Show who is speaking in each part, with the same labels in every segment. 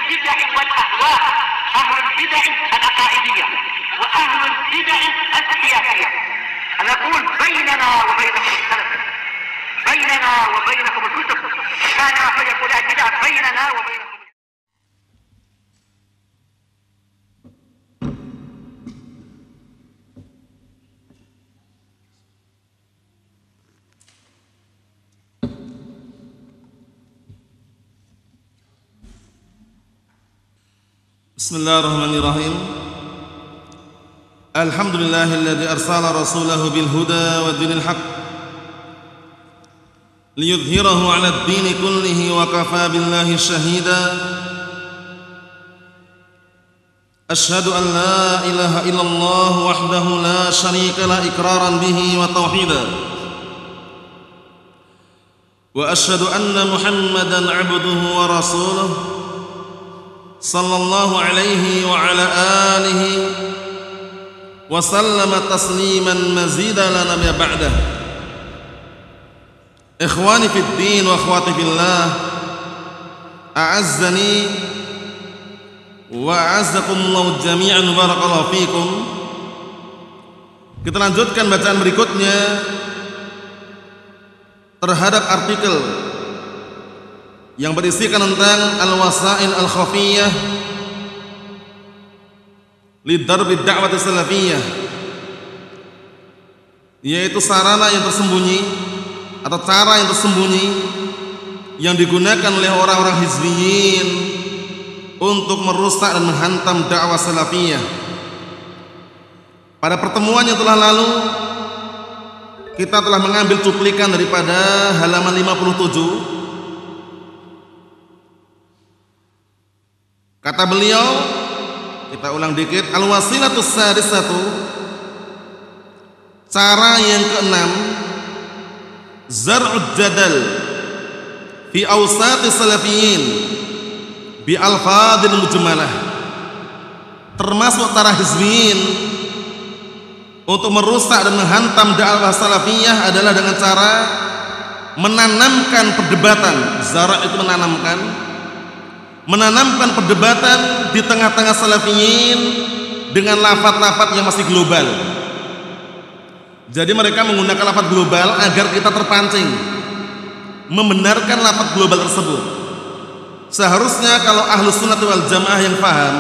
Speaker 1: البدع والأهواء، أهل البدع العقائدية وأهل البدع السياسية. أنا أقول بيننا وبينكم السلف، بيننا وبينكم الكتب، كان فيقول البدع بيننا وبينكم.
Speaker 2: Bismillahirrahmanirrahim. Alhamdulillahilladzi arsala rasulahu bil huda wa dinil haq liyudhhirahu 'ala ad-dini kullihi wa kafa billahi shahida. Asyhadu an la ilaha illallah wahdahu la syarika la iqraran bihi wa tauhida. Wa asyhadu anna Muhammadan 'abduhu wa rasuluhu sallallahu alaihi wa ala alihi wa sallama tasliman mazida la nabiyya ba'dah. Ikhwani fid din wa akhwati fillah, a'azzani wa a'azzakumullahu jami'an, barakallahu fikum. Kita lanjutkan bacaan berikutnya terhadap artikel yang berisikan tentang al-wasail al-khafiyah lidarbi da'wati salafiyah, yaitu sarana yang tersembunyi atau cara yang tersembunyi yang digunakan oleh orang-orang hizbiyin untuk merusak dan menghantam dakwah salafiyah. Pada pertemuan yang telah lalu kita telah mengambil cuplikan daripada halaman 57. Kata beliau, kita ulang dikit, al-wasilatus sadisatu, cara yang keenam, zar'ud jadal fi awsati salafiyin bi alfadil mujmalah, termasuk cara hizbiyin untuk merusak dan menghantam dakwah salafiyah adalah dengan cara menanamkan perdebatan. Zara' itu menanamkan perdebatan di tengah-tengah salafiyin dengan lafaz-lafaz yang masih global. Jadi mereka menggunakan lafaz global agar kita terpancing membenarkan lafaz global tersebut. Seharusnya kalau ahlus sunnah wal jamaah yang paham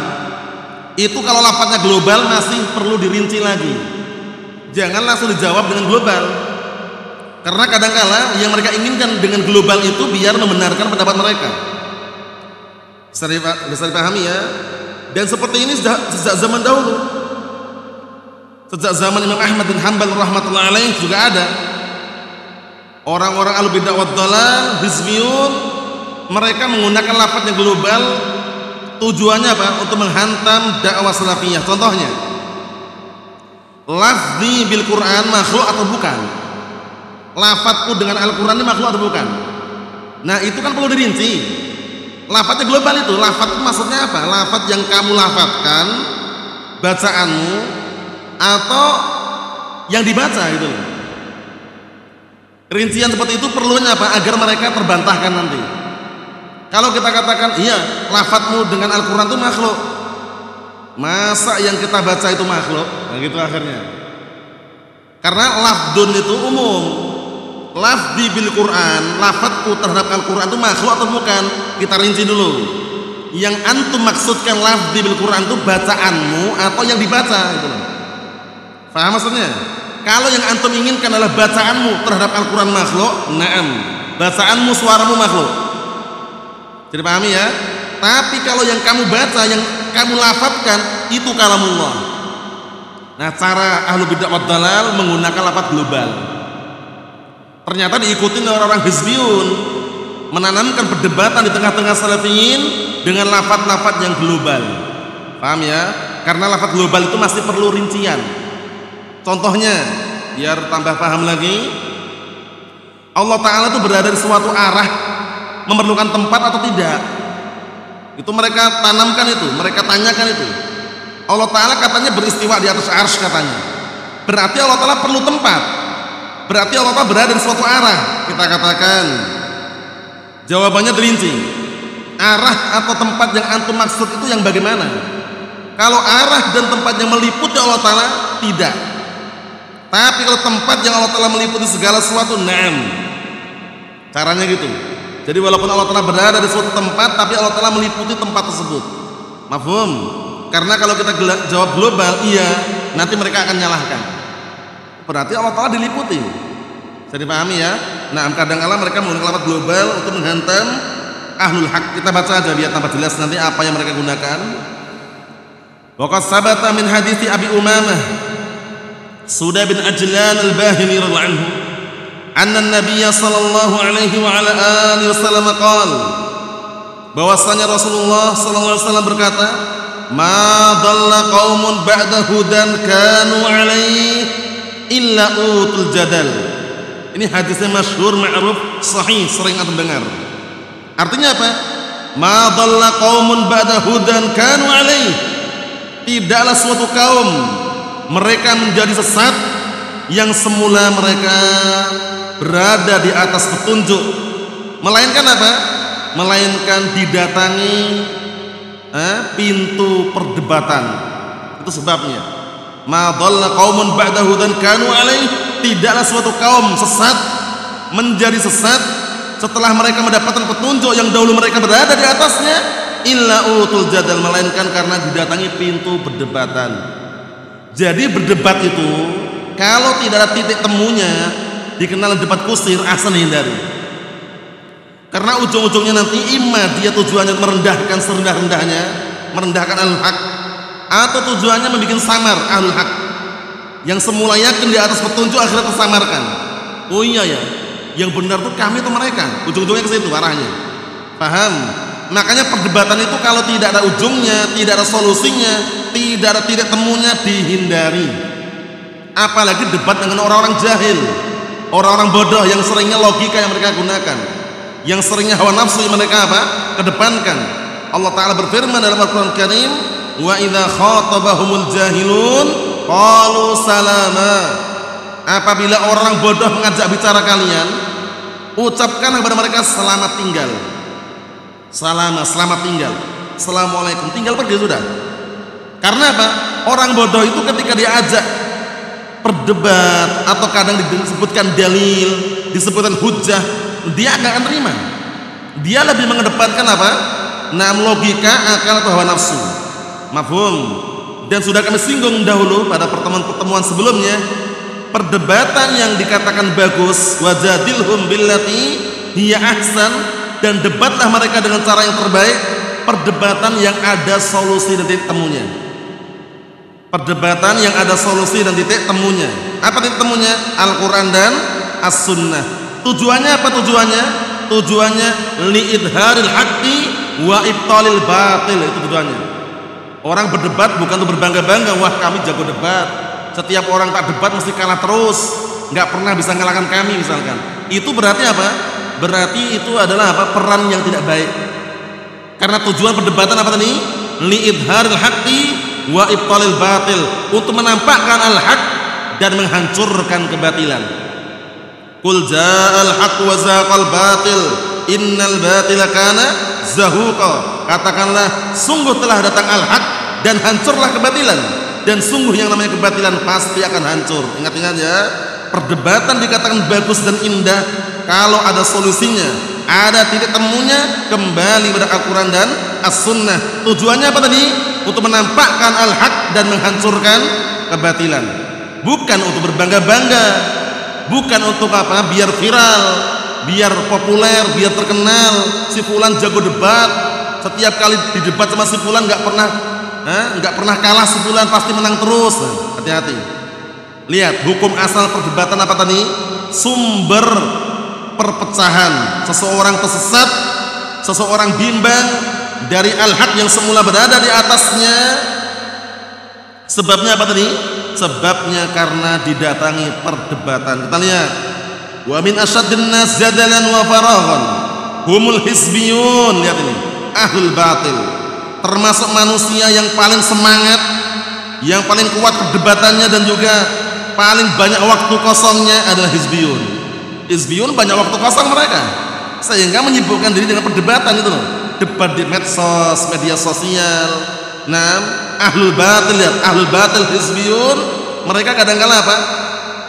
Speaker 2: itu, kalau lafaznya global masih perlu dirinci lagi, jangan langsung dijawab dengan global, karena kadangkala yang mereka inginkan dengan global itu biar membenarkan pendapat mereka. Bisa dipahami ya. Dan seperti ini sejak zaman dahulu, sejak zaman Imam Ahmad bin Hanbal rahmatullahi alaih juga ada orang-orang al-bid'ah wad dhalal hizbiyun, mereka menggunakan lafaznya global. Tujuannya apa? Untuk menghantam dakwah salafiyah. Contohnya, lafzi bil Quran makhluk atau bukan? Lafazku dengan Al-Quran ini makhluk atau bukan? Nah itu kan perlu dirinci. Lafaznya global itu, lafaz itu maksudnya apa? Lafaz yang kamu lafazkan, bacaanmu, atau yang dibaca gitu. Rincian seperti itu perlunya apa? Agar mereka terbantahkan nanti. Kalau kita katakan, iya lafazmu dengan Al-Quran itu makhluk, masa yang kita baca itu makhluk? Nah gitu akhirnya. Karena lafdun itu umum. Lafzi bil Quran, lafadzku terhadap Al-Quran itu makhluk atau bukan? Kita rinci dulu. Yang antum maksudkan lafzi bil Quran itu bacaanmu atau yang dibaca itu. Faham maksudnya? Kalau yang antum inginkan adalah bacaanmu terhadap Al-Quran makhluk, na'am, bacaanmu, suaramu makhluk. Jadi pahami ya? Tapi kalau yang kamu baca, yang kamu lafadzkan itu kalamullah. Nah, cara ahlu bid'ah wad dhalal menggunakan lafaz global. Ternyata diikuti oleh orang-orang hizbiyun, menanamkan perdebatan di tengah-tengah salafiyin dengan lafaz-lafaz yang global. Paham ya? Karena lafaz global itu masih perlu rincian. Contohnya, biar tambah paham lagi, Allah Ta'ala itu berada di suatu arah, memerlukan tempat atau tidak. Itu mereka tanamkan itu, mereka tanyakan itu. Allah Ta'ala katanya beristiwa di atas arsy katanya. Berarti Allah Ta'ala perlu tempat. Berarti Allah Ta'ala berada di suatu arah. Kita katakan jawabannya dirinci. arah atau tempat yang antum maksud itu yang bagaimana? Kalau arah dan tempat yang meliputi Allah Ta'ala, tidak. Tapi kalau tempat yang Allah Ta'ala meliputi segala sesuatu, na'am. Caranya gitu. Jadi walaupun Allah Ta'ala berada di suatu tempat, tapi Allah Ta'ala meliputi tempat tersebut. Mafhum? Karena kalau kita jawab global, iya, nanti mereka akan nyalahkan. Berarti Allah Ta'ala diliputi. Bisa dipahami ya? Nah, kadang-kadang mereka menggunakan lafaz global untuk menghantam ahlul haq. Kita baca aja biar tambah jelas nanti apa yang mereka gunakan. Wa qad sabata min hadithi Abi Umamah Suda bin Ajlan al-Bahili radhiyallahu anhu anna an-nabiy sallallahu alaihi wa ala alihi wasallam qala, bahwasanya Rasulullah sallallahu alaihi wasallam berkata, ma dhalla qaumun ba'da hudan kanu alaihi illa utul jadal. Ini hadisnya masyhur, ma'ruf, sahih, sering antum dengar. Artinya apa? Ma dhalla qaumun ba'da hudan kanu alaihi, tidaklah suatu kaum mereka menjadi sesat yang semula mereka berada di atas petunjuk, melainkan apa? Melainkan didatangi pintu perdebatan. Itu sebabnya. Ma dhalla qaumun ba'da hudan kanu alaihi, tidaklah suatu kaum sesat menjadi sesat setelah mereka mendapatkan petunjuk yang dahulu mereka berada di atasnya, illa utul jadal, melainkan karena didatangi pintu perdebatan. Jadi berdebat itu kalau tidak ada titik temunya, dikenal debat kusir, asal hindari. Karena ujung-ujungnya nanti imma dia tujuannya merendahkan serendah-rendahnya, merendahkan ahlul haq, atau tujuannya membuat samar ahlul haq yang semula yakin di atas petunjuk akhirnya tersamarkan. Oh iya ya, yang benar tuh kami atau mereka, ujung-ujungnya ke situ arahnya. Paham? Makanya perdebatan itu kalau tidak ada ujungnya, tidak ada solusinya, tidak ada titik temunya, dihindari. Apalagi debat dengan orang-orang jahil, orang-orang bodoh yang seringnya logika yang mereka gunakan, yang seringnya hawa nafsu yang mereka apa? Kedepankan. Allah Ta'ala berfirman dalam Al-Quran Karim, wa idza khatabahumul jahilun qalu salama. Apabila orang bodoh mengajak bicara kalian, ucapkan kepada mereka selamat tinggal. Salama, selamat tinggal. Assalamualaikum, tinggal pergi sudah. Karena apa? Orang bodoh itu ketika diajak berdebat atau kadang disebutkan dalil, disebutkan hujjah, dia nggak akan terima. Dia lebih mengedepankan apa? Logika, akal atau hawa nafsu. Mafhum? Dan sudah kami singgung dahulu pada pertemuan-pertemuan sebelumnya, perdebatan yang dikatakan bagus, wajadilhum billati hiya ahsan, dan debatlah mereka dengan cara yang terbaik, perdebatan yang ada solusi dan titik temunya. Perdebatan yang ada solusi dan titik temunya. Apa titik temunya? Al-Quran dan As-Sunnah. Tujuannya apa tujuannya? Tujuannya li'idharil haqqi wa ibtalil batil. Itu tujuannya. Orang berdebat bukan untuk berbangga-bangga, wah kami jago debat, setiap orang tak debat mesti kalah terus, nggak pernah bisa mengalahkan kami misalkan. Itu berarti apa? Berarti itu adalah apa? Peran yang tidak baik. Karena tujuan perdebatan apa tadi? Li'idharil haqqi wa ibtalil batil, untuk menampakkan al-haq dan menghancurkan kebatilan. Qul ja'al haqq wa zaqal batil innal batila kana zahuqa. Katakanlah sungguh telah datang al-haq dan hancurlah kebatilan, dan sungguh yang namanya kebatilan pasti akan hancur. Ingat-ingat ya, perdebatan dikatakan bagus dan indah kalau ada solusinya, ada titik temunya, kembali pada Al-Quran dan As-Sunnah. Tujuannya apa tadi? Untuk menampakkan al-haq dan menghancurkan kebatilan, bukan untuk berbangga-bangga, bukan untuk apa? Biar viral, biar populer, biar terkenal. Si fulan jago debat, setiap kali didebat sama si fulan nggak pernah kalah, si fulan pasti menang terus. Hati-hati. Lihat hukum asal perdebatan apa tadi? Sumber perpecahan. Seseorang tersesat, seseorang bimbang dari al-haq yang semula berada di atasnya. Sebabnya apa tadi? Sebabnya karena didatangi perdebatan. Kita lihat, wa min asyaddin nas jadalan wa faraghan humul hizbiyun. Lihat ini, ahlul batil, termasuk manusia yang paling semangat, yang paling kuat perdebatannya dan juga paling banyak waktu kosongnya adalah hizbiyun. Hizbiyun banyak waktu kosong mereka, sehingga menyibukkan diri dengan perdebatan itu loh. debat di medsos, media sosial. Nah, ahlul batil, lihat, ahlul batil hizbiyun, mereka kadang-kala apa?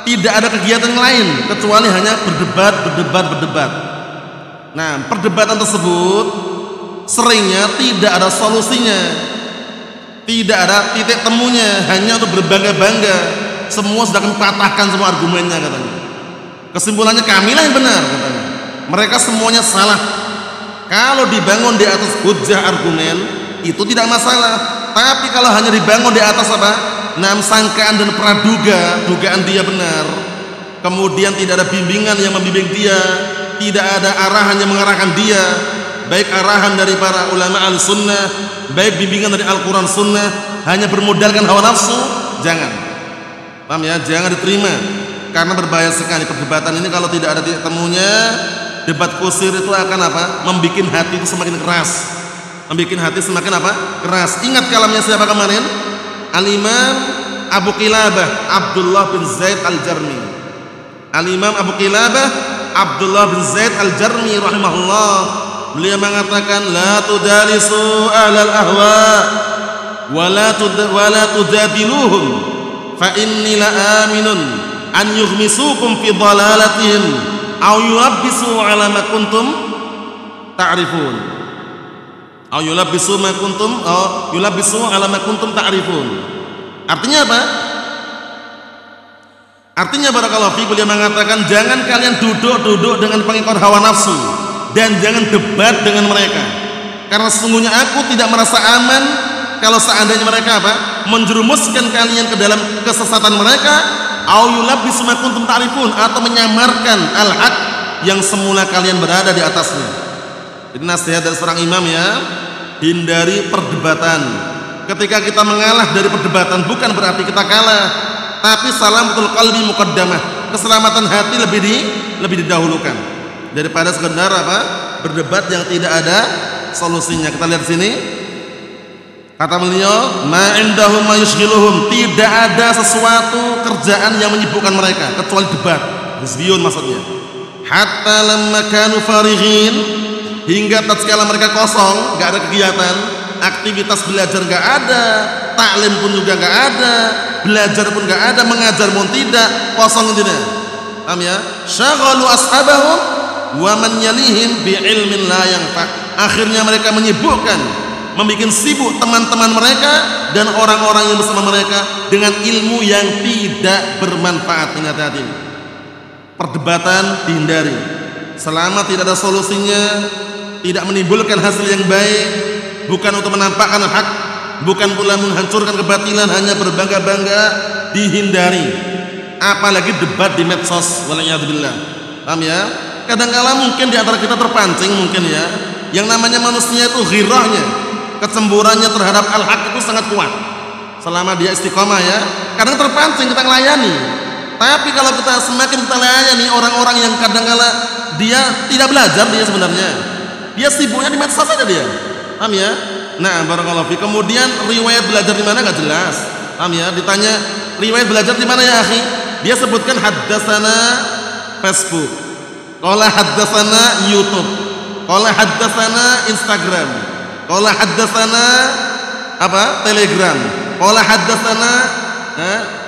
Speaker 2: Tidak ada kegiatan lain kecuali hanya berdebat. Nah, perdebatan tersebut seringnya tidak ada solusinya, tidak ada titik temunya, hanya untuk berbangga-bangga. Semua sudah akan patahkan semua argumennya katanya. Kesimpulannya kamilah yang benar katanya. Mereka semuanya salah. Kalau dibangun di atas hujjah argumen itu tidak masalah. Tapi kalau hanya dibangun di atas apa? Sangkaan dan praduga, dugaan dia benar. Kemudian tidak ada bimbingan yang membimbing dia, tidak ada arahan yang mengarahkan dia, baik arahan dari para ulama al-sunnah, baik bimbingan dari Al-Quran sunnah, hanya bermodalkan hawa nafsu, jangan. Paham ya? Jangan diterima. Karena berbahaya sekali perdebatan ini kalau tidak ada titik temunya. Debat kusir itu akan apa? Membikin hati itu semakin keras. Membikin hati semakin apa? Keras. Ingat kalamnya siapa kemarin? Al-Imam Abu Qilabah Abdullah bin Zaid Al-Jarmi. Al-Imam Abu Qilabah Abdullah bin Zaid Al-Jarmi rahimahullah, beliau mengatakan la tudalisu ahlal ahwa wa la tujadiluhum fa inni la aminun an yughmisukum fi dhalalatihim aw yulabbisu ala ma kuntum ta'rifun aw yulabbisu ma kuntum yulabbisu ala ma kuntum ta'rifun. Artinya apa? Artinya barakallahu fi, beliau mengatakan jangan kalian duduk dengan pengikut hawa nafsu dan jangan debat dengan mereka, karena sesungguhnya aku tidak merasa aman kalau seandainya mereka apa? Menjerumuskan kalian ke dalam kesesatan mereka, au yulabbisu ma kuntum ta'rifun, atau menyamarkan al-haq yang semula kalian berada di atasnya. Jadi nasihat dari seorang imam ya, hindari perdebatan. Ketika kita mengalah dari perdebatan bukan berarti kita kalah, tapi salamatul qalbi muqaddamah, keselamatan hati lebih didahulukan daripada sekedar apa? Berdebat yang tidak ada solusinya. Kita lihat sini. Kata beliau, ma indahum ma yushghiluhum, tidak ada sesuatu kerjaan yang menyibukkan mereka kecuali debat. Hizbiyun maksudnya. Hatta lamma kanu farighin, hingga tatkala mereka kosong, enggak ada kegiatan, aktivitas belajar enggak ada, taklim pun juga enggak ada, belajar pun enggak ada, mengajar pun tidak, kosong intinya. Paham ya? Syaghalu ashabahum wa man yalihim bi ilmin la yanfa. Akhirnya mereka menyibukkan, membuat sibuk teman-teman mereka dan orang-orang yang bersama mereka dengan ilmu yang tidak bermanfaat. Ingat hati, perdebatan dihindari selama tidak ada solusinya, tidak menimbulkan hasil yang baik, bukan untuk menampakkan hak, bukan pula menghancurkan kebatilan, hanya berbangga-bangga, dihindari. Apalagi debat di medsos, waliyadzubillah. Paham ya? Kadang-kala mungkin di antara kita terpancing mungkin ya, yang namanya manusia itu ghirahnya, kecemburannya terhadap al-haq itu sangat kuat. Selama dia istiqomah ya, kadang terpancing kita melayani. Tapi kalau kita semakin kita layani orang-orang yang kadang-kala dia tidak belajar, dia sebenarnya dia sibuknya di medsos saja dia. Paham ya? Nah, barakallahu fi. Kemudian riwayat belajar di mana enggak jelas. Paham ya? Ditanya riwayat belajar di mana ya, akhi? Dia sebutkan haddatsana Facebook, qala haddatsana YouTube, qala haddatsana Instagram, qala haddatsana apa? Telegram, qala haddatsana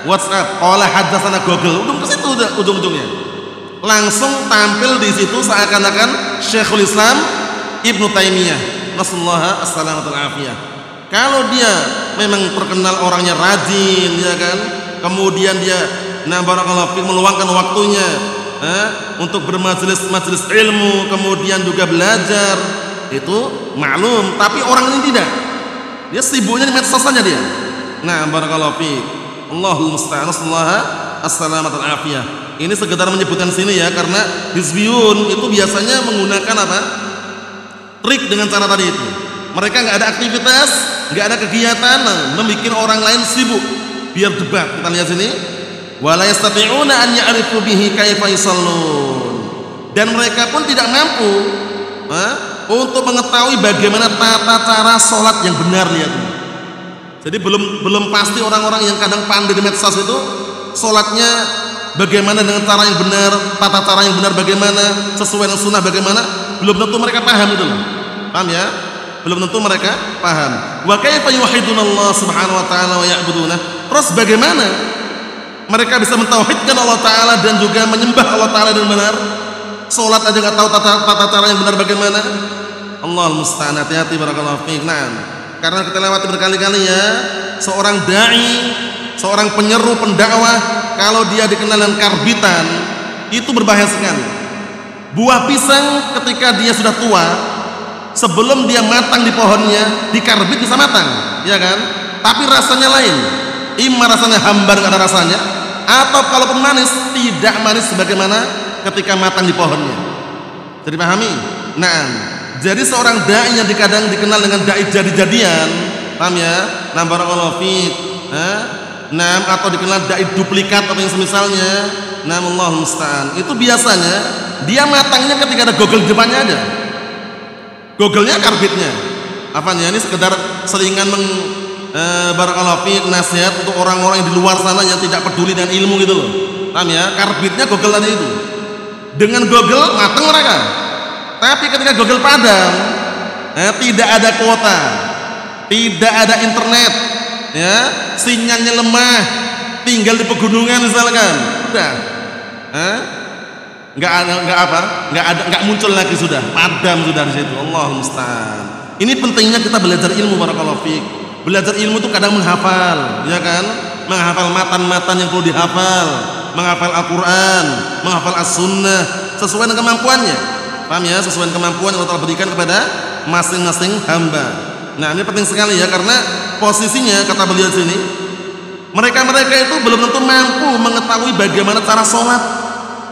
Speaker 2: WhatsApp, qala haddatsana Google. Ke situ udah ujung-ujungnya. Langsung tampil di situ seakan-akan Syekhul Islam Ibnu Taimiyah, nasallahu as-salamatul afiyah. Kalau dia memang terkenal orangnya rajin ya kan, kemudian dia barakallahu fi meluangkan waktunya untuk bermajelis ilmu, kemudian juga belajar, itu maklum. Tapi orang ini tidak, dia sibuknya di medsos saja dia. Nah, barakallahu fi, Allahul musta'an, nasallahu as-salamatul afiyah. Ini sekedar menyebutkan sini ya, karena hizbiyun itu biasanya menggunakan apa? Trik dengan cara tadi itu. Mereka nggak ada aktivitas, nggak ada kegiatan, membuat orang lain sibuk biar debat. Kita lihat sini, wala yastati'una an ya'rifu bihi kaifa yusallun, dan mereka pun tidak mampu untuk mengetahui bagaimana tata cara sholat yang benar. Lihat ini. Jadi belum pasti orang-orang yang kadang pandai di medsos itu sholatnya bagaimana dengan cara yang benar, tata cara yang benar bagaimana, sesuai dengan sunnah bagaimana, belum tentu mereka paham itu loh. Paham ya? belum tentu mereka paham. Wa kaifa yuwahhidunallah subhanahu wa ta'ala wa ya'buduna. Terus bagaimana mereka bisa mentauhidkan Allah Ta'ala dan juga menyembah Allah Ta'ala dengan benar? Salat aja nggak tahu tata cara yang benar bagaimana? Allahul musta'an. Hati-hati barakallahu fiik. Nah, karena kita lewati berkali-kali ya, seorang dai, seorang penyeru pendakwah, kalau dia dikenal dengan karbitan, itu berbahaya sekali. Buah pisang ketika dia sudah tua, sebelum dia matang di pohonnya, di karbit bisa matang, ya kan? Tapi rasanya lain. Imma rasanya hambar nggak ada rasanya, atau kalaupun manis tidak manis sebagaimana ketika matang di pohonnya. Jadi pahami? Nah, jadi seorang dai yang kadang dikenal dengan dai jadi-jadian, paham ya? Nah, barakallahu fiik. Nah, atau dikenal dai duplikat atau yang semisalnya. Nah, Allahul musta'an. Itu biasanya dia matangnya ketika ada gogel di depannya aja. Gogelnya karbitnya. Apanya? Ini sekedar selingan barakallahu fiik nasihat untuk orang-orang yang di luar sana yang tidak peduli dengan ilmu gitu loh. Paham ya? Karbitnya gogel tadi itu. Dengan gogel matang mereka. Tapi ketika gogel padam, tidak ada kuota, tidak ada internet, ya, sinyalnya lemah, tinggal di pegunungan misalkan, udah, nggak muncul lagi, sudah padam sudah di situ. Allahumma musta'an. Ini pentingnya kita belajar ilmu barakallahu fiik. Belajar ilmu itu kadang menghafal, ya kan? Menghafal matan-matan yang perlu dihafal, menghafal Al-Quran, menghafal As-Sunnah sesuai dengan kemampuannya. Paham ya? Sesuai kemampuan yang Allah berikan kepada masing-masing hamba. Nah, ini penting sekali ya, karena posisinya kata beliau di sini, mereka-mereka itu belum tentu mampu mengetahui bagaimana cara sholat,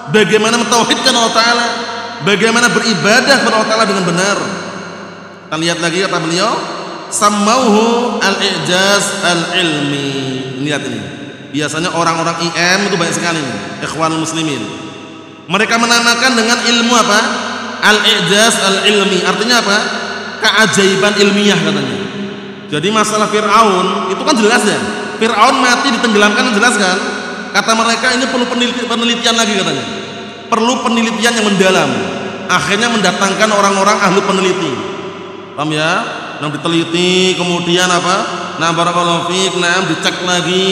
Speaker 2: bagaimana mentauhidkan Allah Ta'ala, bagaimana beribadah kepada Allah Ta'ala dengan benar. Kita lihat lagi kata beliau, sammauhu al-i'jaz al-ilmi. Lihat ini. Biasanya orang-orang IM itu banyak sekali nih, ikhwanul muslimin. Mereka menamakan dengan ilmu apa? Al-i'jaz al-ilmi. Artinya apa? Keajaiban ilmiah katanya. Jadi masalah Fir'aun itu kan jelas ya. Fir'aun mati ditenggelamkan, jelas kan? Kata mereka ini perlu penelitian lagi katanya. Perlu penelitian yang mendalam. Akhirnya mendatangkan orang-orang ahli peneliti. Paham ya? Nah, diteliti, kemudian apa? Nah, barakallahu fiik, nah dicek lagi,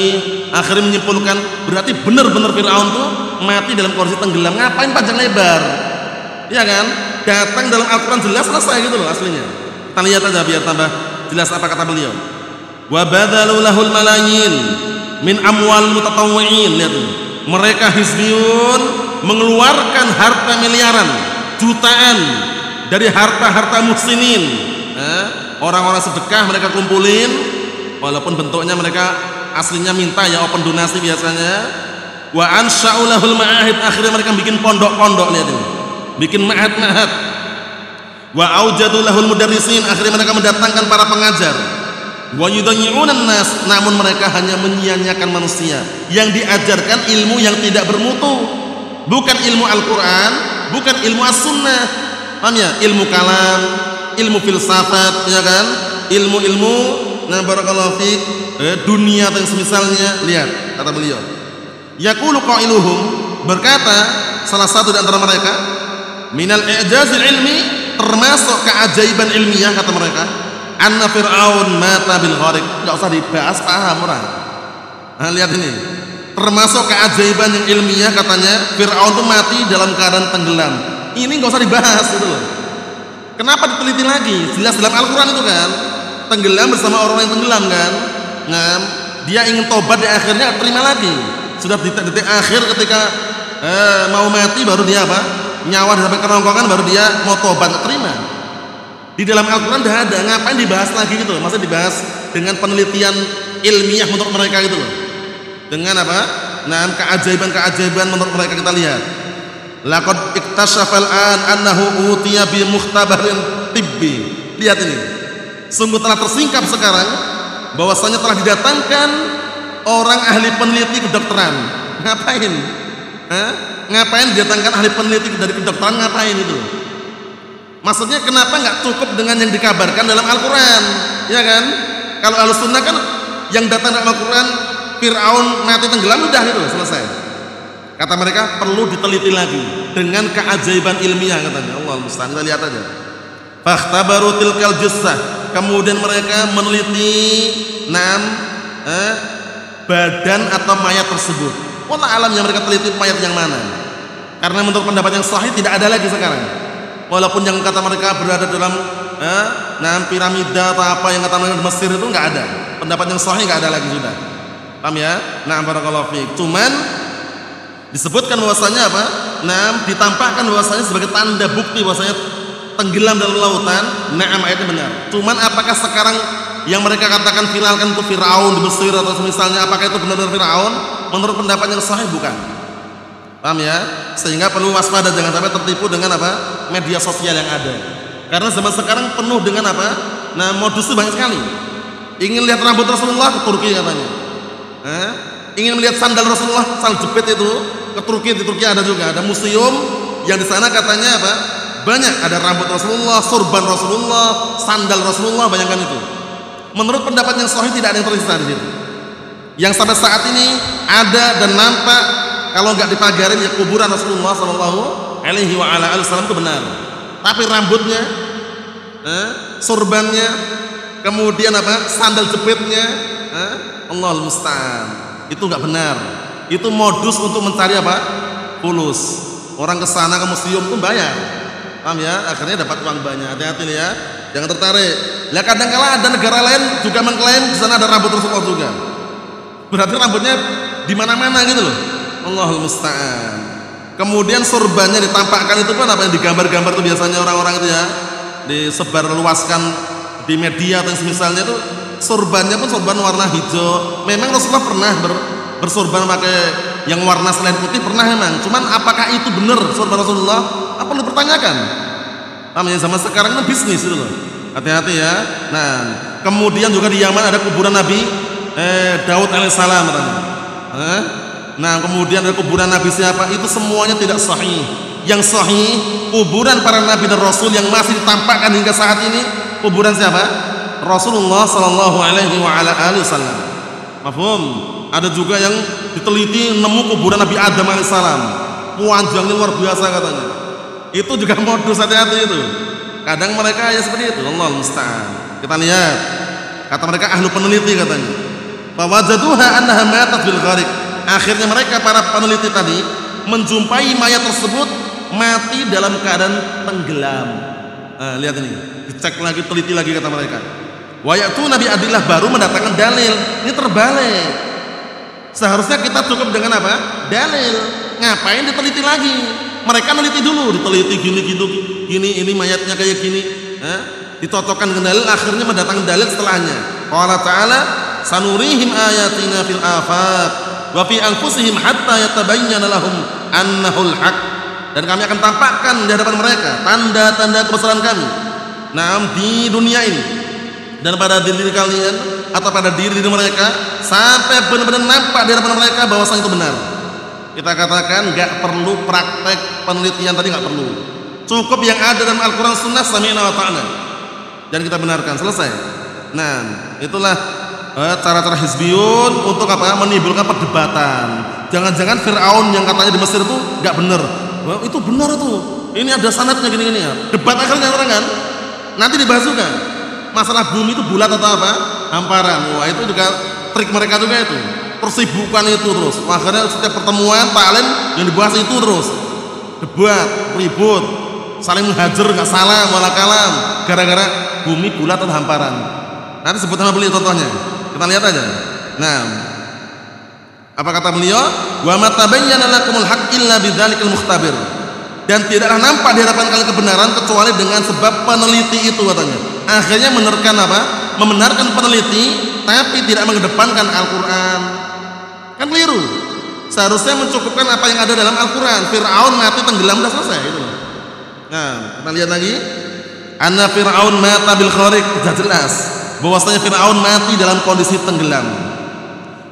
Speaker 2: akhirnya menyimpulkan berarti benar-benar Fir'aun tuh mati dalam kondisi tenggelam. Ngapain panjang lebar? Iya kan? Datang dalam Al-Quran jelas, selesai gitu loh aslinya. Kita lihat aja biar tambah jelas apa kata beliau. Wa badzalu lahul malayin min amwal mutatawwi'in. Lihat ini. Mereka hizbiyun mengeluarkan harta miliaran, jutaan dari harta-harta muhsinin. Orang-orang sedekah mereka kumpulin, walaupun bentuknya mereka aslinya minta ya, open donasi biasanya. Wa ansha'u lahul ma'ahid, akhirnya mereka bikin pondok-pondok, lihat ini. Bikin ma'had-ma'had. Wa aujadu lahul mudarrisin, akhirnya mereka mendatangkan para pengajar. Wa yudayyi'unan nas, namun mereka hanya menyia-nyiakan manusia. Yang diajarkan ilmu yang tidak bermutu, bukan ilmu Al-Quran, bukan ilmu As-Sunnah. Paham ya? Ilmu kalam, ilmu filsafat, ya kan? Ilmu-ilmu, nah barakallahu fiik, dunia dan semisalnya. Lihat kata beliau. Yaqulu qailuhum, berkata salah satu di antara mereka, minal i'jazil ilmi, termasuk keajaiban ilmiah kata mereka, anna Fir'aun mata bil gharik. Enggak usah dibahas, paham orang. Nah, lihat ini. Termasuk keajaiban yang ilmiah katanya, Fir'aun itu mati dalam keadaan tenggelam. Ini enggak usah dibahas gitu loh. Kenapa diteliti lagi? Jelas dalam Al-Quran itu kan, tenggelam bersama orang yang tenggelam kan. Nah, dia ingin tobat di akhirnya terima lagi. Sudah detik-detik akhir ketika mau mati baru dia apa? Nyawa sampai kerongkongan baru dia mau tobat, terima. Di dalam Al-Quran tidak ada, ngapain dibahas lagi gitu loh. Maksudnya dibahas dengan penelitian ilmiah menurut mereka gitu loh. Dengan apa? Nah, keajaiban-keajaiban menurut mereka kita lihat. Laqad iktashafal an annahu utiya bi mukhtabarin tibbi. Lihat ini. Sungguh telah tersingkap sekarang bahwasanya telah didatangkan orang ahli peneliti kedokteran. Ngapain? Ngapain didatangkan ahli peneliti dari kedokteran, ngapain itu? Maksudnya kenapa nggak cukup dengan yang dikabarkan dalam Al-Quran, ya kan? Kalau Ahlussunnah kan yang datang dalam Al-Quran, Fir'aun mati tenggelam, udah itu selesai. Kata mereka perlu diteliti lagi dengan keajaiban ilmiah katanya. Allah musta'an, kita lihat aja. Fakhtabaru tilkal jussah, kemudian mereka meneliti badan atau mayat tersebut. Wallah alam yang mereka teliti mayat yang mana. Karena menurut pendapat yang sahih tidak ada lagi sekarang. Walaupun yang kata mereka berada dalam piramida atau apa yang kata mereka di Mesir itu nggak ada. Pendapat yang sahih nggak ada lagi sudah. Paham ya? Barakallahu fiik. Cuman disebutkan bahwasanya apa? Ditampakkan bahwasanya sebagai tanda bukti bahwasanya tenggelam dalam lautan. Ayatnya benar. Cuman apakah sekarang yang mereka katakan viralkan itu Firaun di Mesir atau misalnya, apakah itu benar-benar Firaun? Menurut pendapat yang sahih bukan. Paham ya? Sehingga perlu waspada, jangan sampai tertipu dengan apa? Media sosial yang ada. Karena zaman sekarang penuh dengan apa? Modusnya banyak sekali. Ingin lihat rambut Rasulullah ke Turki katanya. Ingin melihat sandal Rasulullah, sandal jepit itu ke Turki, di Turki ada juga, ada museum yang di sana katanya apa? Banyak, ada rambut Rasulullah, surban Rasulullah, sandal Rasulullah, bayangkan itu. Menurut pendapat yang sahih tidak ada yang tersisa di situ. Yang sampai saat ini ada dan nampak, kalau nggak dipagarin ya kuburan Rasulullah Sallallahu Alaihi Wasallam itu benar. Tapi rambutnya, surbannya, kemudian apa? Sandal jepitnya, Allahul musta'an. Itu nggak benar. Itu modus untuk mencari apa? Fulus. Orang ke sana ke museum pun bayar. Paham ya? Akhirnya dapat uang banyak. Hati-hati nih ya. Jangan tertarik. Lah kadang-kala ada negara lain juga mengklaim di sana ada rambut Rasulullah juga. Berarti rambutnya di mana-mana gitu loh. Allahul musta'an. Kemudian surbannya ditampakkan itu kan apa yang digambar-gambar itu biasanya orang-orang itu ya, disebar luaskan di media atau misalnya itu surbannya pun surban warna hijau. Memang Rasulullah pernah bersurban pakai yang warna selain putih, pernah memang. Cuman apakah itu benar surban Rasulullah? Apa perlu dipertanyakan? Namanya zaman sekarang itu bisnis itu loh. Hati-hati ya. Kemudian juga di Yaman ada kuburan Nabi Daud alaihissalam. Kemudian ada kuburan Nabi siapa? Itu semuanya tidak sahih. Yang sahih kuburan para nabi dan rasul yang masih ditampakkan hingga saat ini kuburan siapa? Rasulullah Sallallahu Alaihi Wasallam. Mafhum? Ada juga yang diteliti nemu kuburan Nabi Adam alaihissalam. Panjangnya luar biasa katanya. Itu juga modus, hati-hati itu. Kadang mereka ya seperti itu. Allah musta'an. Kita lihat. Kata mereka ahlu peneliti katanya. Fawajaduha annaha matat bil gharik. Akhirnya mereka para peneliti tadi menjumpai mayat tersebut mati dalam keadaan tenggelam. Lihat ini. Dicek lagi, teliti lagi kata mereka. Wa ya'tu nabi adillah, baru mendatangkan dalil. Ini terbalik. Seharusnya kita cukup dengan apa? Dalil. Ngapain diteliti lagi? Mereka meneliti dulu, diteliti gini, ini mayatnya kayak gini, ditotokkan dengan dalil, akhirnya mendatangkan dalil setelahnya. Qala ta'ala, sanurihim ayatina fil afaq wa fi anfusihim hatta yatabayyana lahum annahul haq. Dan kami akan tampakkan di hadapan mereka tanda-tanda kebesaran kami. Di dunia ini dan pada diri kalian atau pada diri mereka sampai benar-benar nampak di hadapan mereka bahwasanya itu benar. Kita katakan nggak perlu praktek penelitian tadi, nggak perlu. Cukup yang ada dalam Al-Quran Sunnah, sami'na wa ta'na, dan kita benarkan, selesai. Itulah cara-cara hizbiyun untuk apa? Menimbulkan perdebatan. Jangan-jangan Fir'aun yang katanya di Mesir itu nggak benar. Wah, itu benar itu. Ini ada sanadnya gini-gini ya. Debat akhirnya orang kan. Nanti dibahas juga. Masalah bumi itu bulat atau apa? Hamparan. Wah, itu juga trik mereka juga itu. Persibukan itu terus. Akhirnya setiap pertemuan taklim yang dibahas itu terus. Debat, ribut, saling menghajar, nggak salam, wala kalam, gara-gara bumi bulat atau hamparan. Nanti sebut nama beliau contohnya. Kita lihat aja. Apa kata beliau? Wa ma tabayyana lakumul haqq illa bidzalikal mukhtabir. Dan tidaklah nampak di hadapan kalian kebenaran kecuali dengan sebab peneliti itu katanya. Akhirnya membenarkan peneliti tapi tidak mengedepankan Al-Quran. Kan keliru. Seharusnya mencukupkan apa yang ada dalam Al-Quran. Fir'aun mati tenggelam, sudah selesai itu. Kita lihat lagi. Anna Fir'aun mata bil gharik, sudah jelas bahwasanya Fir'aun mati dalam kondisi tenggelam.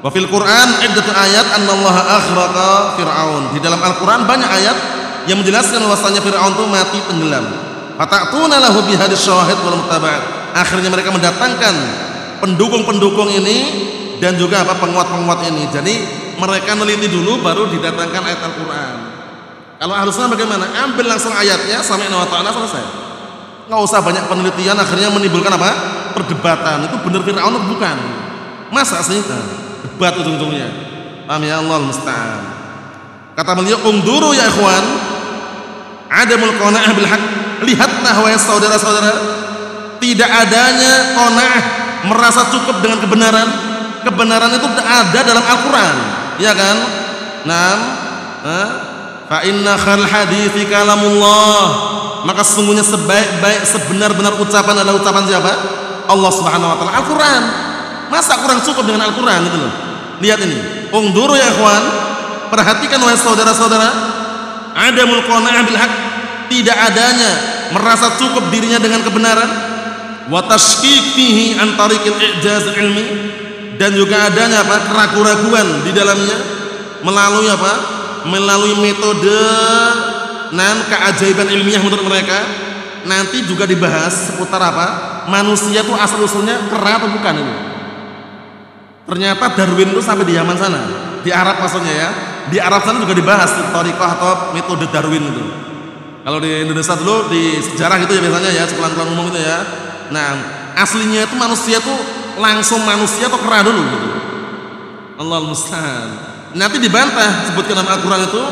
Speaker 2: Wa fil Quran iddatu ayat annallaha aghraqa Fir'aun. Di dalam Al-Quran banyak ayat yang menjelaskan bahwasanya Fir'aun itu mati tenggelam. Fata'tuna lahu bihadis syawahid wal mutaba'at. Akhirnya mereka mendatangkan pendukung-pendukung ini dan juga penguat-penguat ini. Jadi mereka neliti dulu baru didatangkan ayat Al-Quran. Kalau Ahlus Sunnah bagaimana? Ambil langsung ayatnya, sami'na wa ta'na, selesai. Nggak usah banyak penelitian akhirnya menimbulkan apa? Perdebatan. Itu benar Fir'aun atau bukan? Masa sih? Debat ujung-ujungnya. Paham ya? Allahul musta'an. Kata beliau, "Unduru ya ikhwan, adamul qana'ah bil haq." Lihatlah wahai saudara-saudara, tidak adanya qana'ah, merasa cukup dengan kebenaran. Kebenaran itu ada dalam Al-Qur'an, ya kan? Naam, fa inna khal hadithi kalamullah. Maka sesungguhnya sebaik-baik sebenar-benar ucapan adalah ucapan siapa? Allah Subhanahu wa taala. Al-Qur'an. Masa kurang cukup dengan Al-Qur'an itu loh. Lihat ini. Ungduru ya ikhwan, perhatikan wahai saudara-saudara, adamul qana'ah bil haq, tidak adanya merasa cukup dirinya dengan kebenaran, wa tashkik fihi an tariqil i'jaz ilmi, dan juga adanya apa? Keraguan-raguan di dalamnya melalui apa? Melalui metode keajaiban ilmiah menurut mereka. Nanti juga dibahas seputar apa? Manusia itu asal usulnya kera atau bukan ini. Ternyata Darwin itu sampai di Yaman sana, di Arab maksudnya ya. Di Arab sana juga dibahas thariqah atau metode Darwin itu. Kalau di Indonesia dulu di sejarah gitu ya biasanya ya, sekolah-sekolah umum itu ya. Nah, aslinya itu manusia itu langsung manusia atau kera dulu gitu. Allahul musta'an. Nanti dibantah sebutkan dalam Al-Qur'an itu,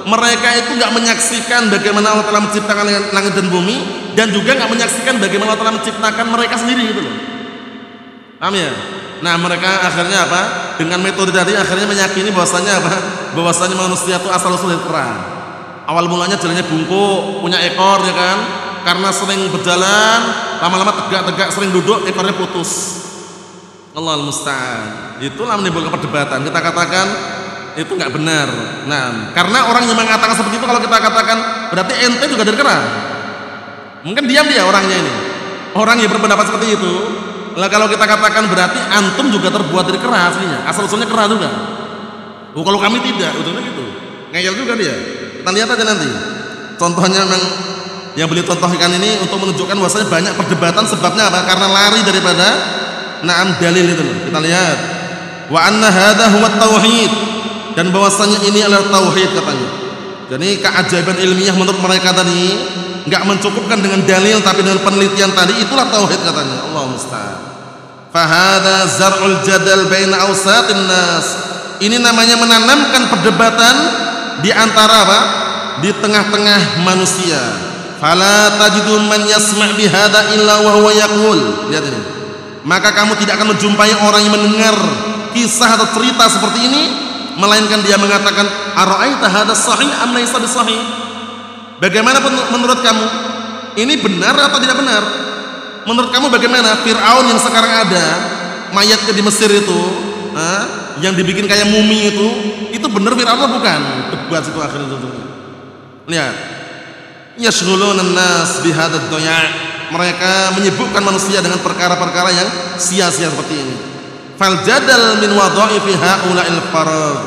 Speaker 2: mereka itu nggak menyaksikan bagaimana Allah telah menciptakan langit dan bumi, dan juga nggak menyaksikan bagaimana Allah telah menciptakan mereka sendiri gitu loh. Paham ya? Nah, mereka akhirnya apa? Dengan metode tadi akhirnya meyakini bahwasanya apa? Bahwasanya manusia itu asal usul dari kera. Awal mulanya jalannya bungkuk, punya ekor ya kan? Karena sering berjalan, lama-lama tegak-tegak, sering duduk, ekornya putus. Allahul musta'an. Itulah menimbulkan perdebatan. Kita katakan itu nggak benar. Nah, karena orang yang mengatakan seperti itu, kalau kita katakan berarti ente juga dari kera. Mungkin diam dia orangnya ini. Orang yang berpendapat seperti itu. Lah kalau kita katakan berarti antum juga terbuat dari kera aslinya, asal usulnya kera juga. Oh, kalau kami tidak, ujungnya gitu. Ngeyel juga dia. Kita lihat aja nanti. Contohnya memang yang beliau contohkan ini untuk menunjukkan bahwasanya banyak perdebatan, sebabnya apa? Karena lari daripada dalil itu. Kita lihat. Wa anna hadza huwa tauhid, dan bahwasanya ini adalah tauhid katanya. Jadi keajaiban ilmiah menurut mereka tadi enggak mencukupkan dengan dalil, tapi dengan penelitian tadi itulah tauhid katanya. Allahu musta'an. Fa hadza zar'ul jadal baina awsatin nas. Ini namanya menanamkan perdebatan di antara apa? Di tengah-tengah manusia. Fala tajidu man yasma' bihadza illa wa huwa yaqul. Lihat ini. Maka kamu tidak akan menjumpai orang yang mendengar kisah atau cerita seperti ini melainkan dia mengatakan, ara'aita hadza sahih am laysa bisahih? Bagaimana menurut kamu? Ini benar atau tidak benar? Menurut kamu bagaimana? Fir'aun yang sekarang ada, mayatnya di Mesir itu, yang dibikin kayak mumi itu benar Fir'aun atau bukan? Debat itu akhirnya tentunya. Lihat. Yashghuluna an-nas bihadzal doya'. Mereka menyibukkan manusia dengan perkara-perkara yang sia-sia seperti ini. Fal jadal min wadha'ifi haula'il farad.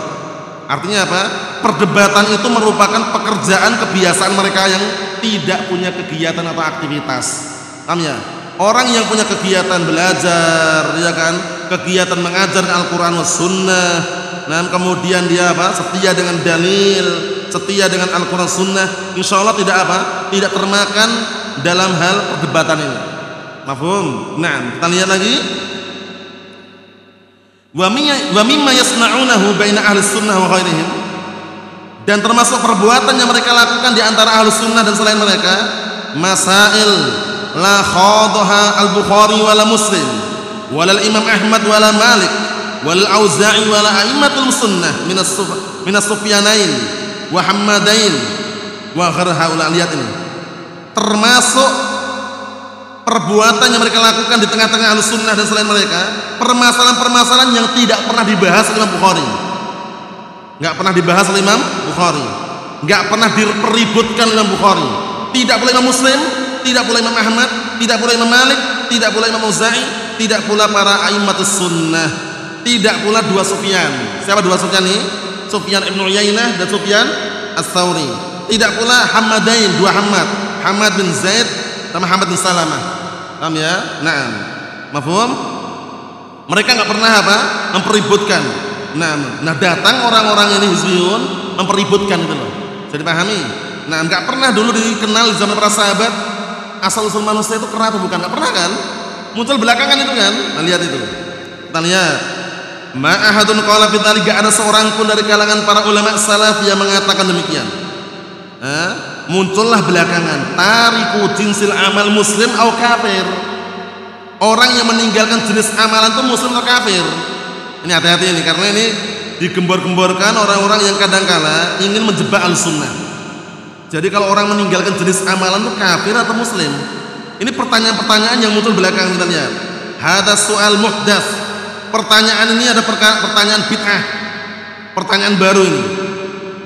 Speaker 2: Artinya apa? Perdebatan itu merupakan pekerjaan kebiasaan mereka yang tidak punya kegiatan atau aktivitas. Paham ya? Orang yang punya kegiatan belajar, ya kan? Kegiatan mengajar Al-Qur'an was sunnah. Nah, kemudian dia apa? Setia dengan dalil, setia dengan Al-Qur'an sunnah, insyaallah tidak apa? Tidak termakan dalam hal perdebatan ini. Mafhum? Nah, kita lihat lagi. Wa mimma yasna'unahu baina ahli sunnah wa ghairihim, dan termasuk perbuatan yang mereka lakukan di antara ahli sunnah dan selain mereka, masail la khadaha al-Bukhari wala Muslim wala al-Imam Ahmad wala Malik wala al-Auza'i wala a'immatul sunnah minas Sufyanain wa Hammadain wa ghair haula. Lihat ini. Termasuk perbuatan yang mereka lakukan di tengah-tengah ahlu sunnah dan selain mereka, permasalahan-permasalahan yang tidak pernah dibahas oleh Imam Bukhari, nggak pernah dibahas oleh Imam Bukhari, nggak pernah dipeributkan oleh Imam Bukhari, tidak pula Imam Muslim, tidak pula Imam Ahmad, tidak pula Imam Malik, tidak pula Imam Auza'i, tidak pula para a'immatus sunnah, tidak pula dua Sufyan. Siapa dua Sufyan ini? Sufyan ibn Uyainah dan Sufyan Ats-Tsauri. Tidak pula Hammadain, dua Hammad bin Zaid sama Hammad bin Salamah. Paham ya? Naam. Mafhum? Mereka enggak pernah apa? Mempeributkan. Nah, datang orang-orang ini hizbiyun mempeributkan itu loh. Jadi pahami? Nah, enggak pernah dulu dikenal di zaman para sahabat asal-usul manusia itu kera atau bukan? Nggak pernah kan? Muncul belakangan itu kan? Nah, lihat itu. Kita lihat. Ma ahadun qala fi dzalika, ada seorang pun dari kalangan para ulama salaf yang mengatakan demikian. Muncullah belakangan tariku jinsil amal muslim au kafir. Orang yang meninggalkan jenis amalan itu muslim atau kafir. Ini hati-hati ini, karena ini digembor-gemborkan orang-orang yang kadangkala ingin menjebak al-sunnah. Jadi kalau orang meninggalkan jenis amalan itu kafir atau muslim? Ini pertanyaan-pertanyaan yang muncul belakangan. Kita lihat. Hadas soal muhdats. Pertanyaan ini ada pertanyaan bid'ah. Pertanyaan baru ini.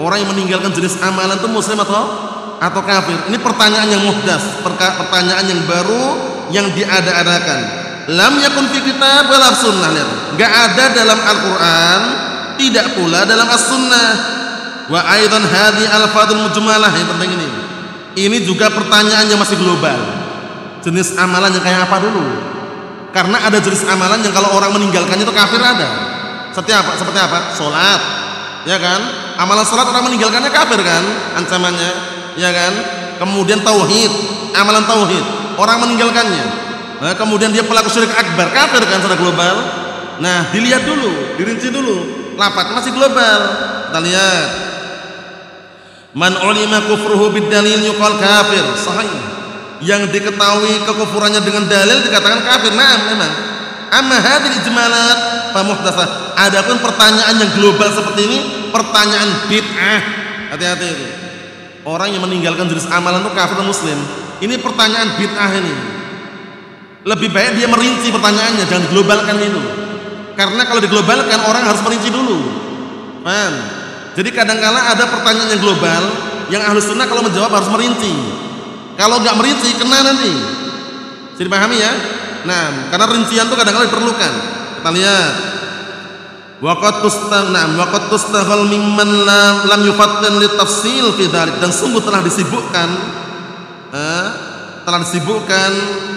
Speaker 2: Orang yang meninggalkan jenis amalan itu muslim atau kafir? Ini pertanyaan yang muhdats, pertanyaan yang baru yang diada-adakan. Lam yakun fi kitab wala sunnah. Lihat. Enggak ada dalam Al-Qur'an, tidak pula dalam As-Sunnah. Wa aidan hadhi al-fadul mujmalah. Yang penting ini. Ini juga pertanyaan yang masih global. Jenis amalan yang kayak apa dulu? Karena ada jenis amalan yang kalau orang meninggalkannya itu kafir ada. Seperti apa? Salat. Ya kan? Amalan salat orang meninggalkannya kafir kan? Ancamannya, ya kan? Kemudian tauhid, amalan tauhid, orang meninggalkannya. Nah, kemudian dia pelaku syirik akbar, kafir kan secara global. Nah, dilihat dulu, dirinci dulu. Lafaz masih global. Kita lihat. Man ulima kufruhu bid-dalil yuqal kafir. Sahih. Yang diketahui kekufurannya dengan dalil dikatakan kafir. Nah, memang. Amma hadhihi ijmalat fa muhdatsah. Adapun pertanyaan yang global seperti ini, pertanyaan bid'ah. Hati-hati itu. Orang yang meninggalkan jenis amalan itu kafir atau muslim? Ini pertanyaan bid'ah ini. Lebih baik dia merinci pertanyaannya, jangan diglobalkan itu. Karena kalau diglobalkan orang harus merinci dulu. Paham? Jadi kadang-kala ada pertanyaan yang global, yang Ahlus Sunnah kalau menjawab harus merinci. Kalau nggak merinci kena nanti. Jadi pahami ya? Nah, karena rincian itu kadang-kadang diperlukan. Kita lihat. Waqad tustaghal mimman lam yufattan li tafsil fi dzalik, dan sungguh telah disibukkan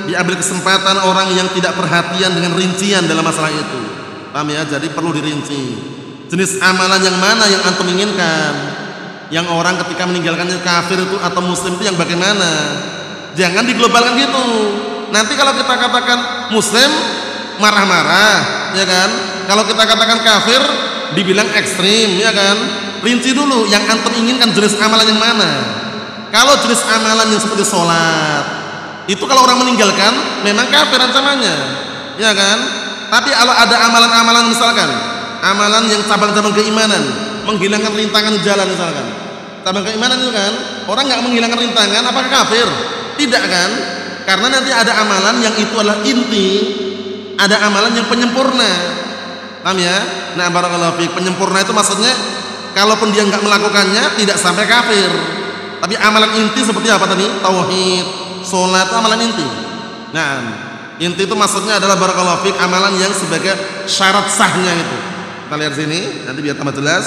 Speaker 2: diambil kesempatan orang yang tidak perhatian dengan rincian dalam masalah itu. Paham ya? Jadi perlu dirinci. Jenis amalan yang mana yang antum inginkan? Yang orang ketika meninggalkannya kafir itu atau muslim itu yang bagaimana? Jangan diglobalkan gitu. Nanti kalau kita katakan muslim marah-marah, ya kan? Kalau kita katakan kafir dibilang ekstrim, ya kan? Rinci dulu yang antum inginkan jenis amalan yang mana. Kalau jenis amalan yang seperti sholat, itu kalau orang meninggalkan memang kafir ancamannya, ya kan? Tapi kalau ada amalan-amalan misalkan amalan yang cabang-cabang keimanan, menghilangkan rintangan jalan misalkan. Cabang keimanan itu kan, orang nggak menghilangkan rintangan, apakah kafir? Tidak kan? Karena nanti ada amalan yang itu adalah inti, ada amalan yang penyempurna. Paham ya? Nah, barakallahu fiik, penyempurna itu maksudnya kalaupun dia nggak melakukannya tidak sampai kafir. Tapi amalan inti seperti apa tadi? Tauhid, sholat, amalan inti. Nah, inti itu maksudnya adalah barakallahu fiik amalan yang sebagai syarat sahnya itu. Kita lihat sini, nanti biar tambah jelas.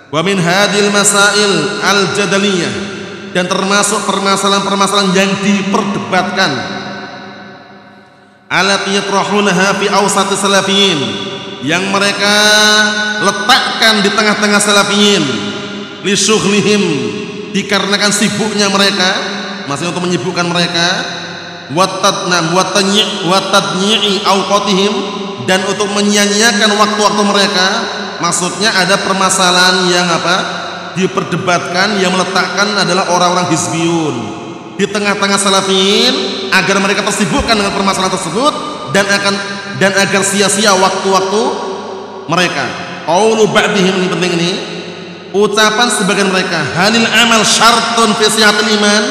Speaker 2: Wa min hadil masail al-jadaliyah, dan termasuk permasalahan-permasalahan yang diperdebatkan, allati yatrahunaha fi awsati salafiyin, yang mereka letakkan di tengah-tengah salafiyin, li syughlihim, dikarenakan sibuknya mereka, maksudnya untuk menyibukkan mereka, wa tadnyi'i awqatihim, dan untuk menyia-nyiakan waktu-waktu mereka. Maksudnya ada permasalahan yang diperdebatkan, yang meletakkan adalah orang-orang hizbiyun di tengah-tengah salafiyin agar mereka tersibukkan dengan permasalahan tersebut dan agar sia-sia waktu-waktu mereka. Qaulu ba'dihim, ini penting ini, ucapan sebagian mereka, halil amal syartun fi sihatil iman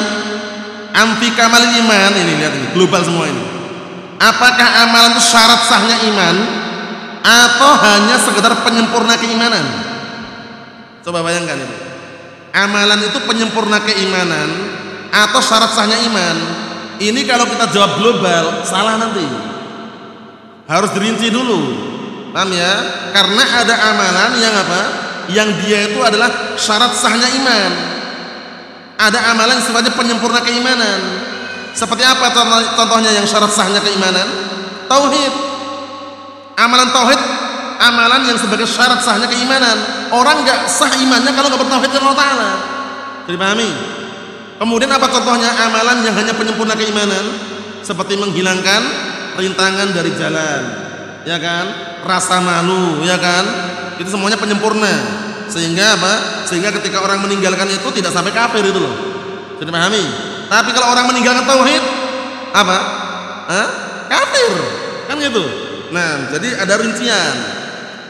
Speaker 2: am fi kamalil iman. Ini lihat ini, global semua ini. Apakah amalan itu syarat sahnya iman atau hanya sekedar penyempurna keimanan? Coba bayangkan ini. Amalan itu penyempurna keimanan atau syarat sahnya iman? Ini kalau kita jawab global salah nanti. Harus dirinci dulu. Paham ya? Karena ada amalan yang yang dia itu adalah syarat sahnya iman. Ada amalan yang sifatnya penyempurna keimanan. Seperti apa contohnya yang syarat sahnya keimanan? Tauhid. Amalan tauhid, amalan yang sebagai syarat sahnya keimanan. Orang nggak sah imannya kalau nggak bertauhid kepada Allah Ta'ala. Jadi pahami? Kemudian apa contohnya? Amalan yang hanya penyempurna keimanan, seperti menghilangkan rintangan dari jalan, ya kan? Rasa malu, ya kan? Itu semuanya penyempurna. Sehingga apa? Sehingga ketika orang meninggalkan itu tidak sampai kafir itu loh. Sudah pahami? Tapi kalau orang meninggalkan tauhid, apa? Kafir. Kan gitu. Nah, jadi ada rincian.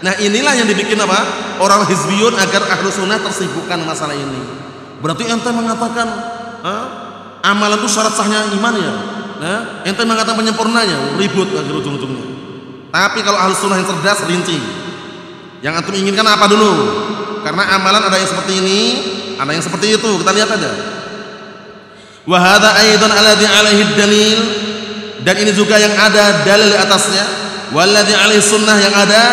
Speaker 2: Nah, inilah yang dibikin apa? Orang hizbiyun agar ahlu sunnah tersibukkan masalah ini. Berarti ente mengatakan amalan itu syarat sahnya iman ya? Ente mengatakan penyempurnanya, ribut akhir ujung-ujungnya. Tapi kalau ahlu sunnah yang cerdas rinci. Yang antum inginkan apa dulu? Karena amalan ada yang seperti ini, ada yang seperti itu. Kita lihat aja. Wa hadza aidan alladhi alaihi dalil, dan ini juga yang ada dalil di atasnya. Walladhi alaihi sunnah, yang ada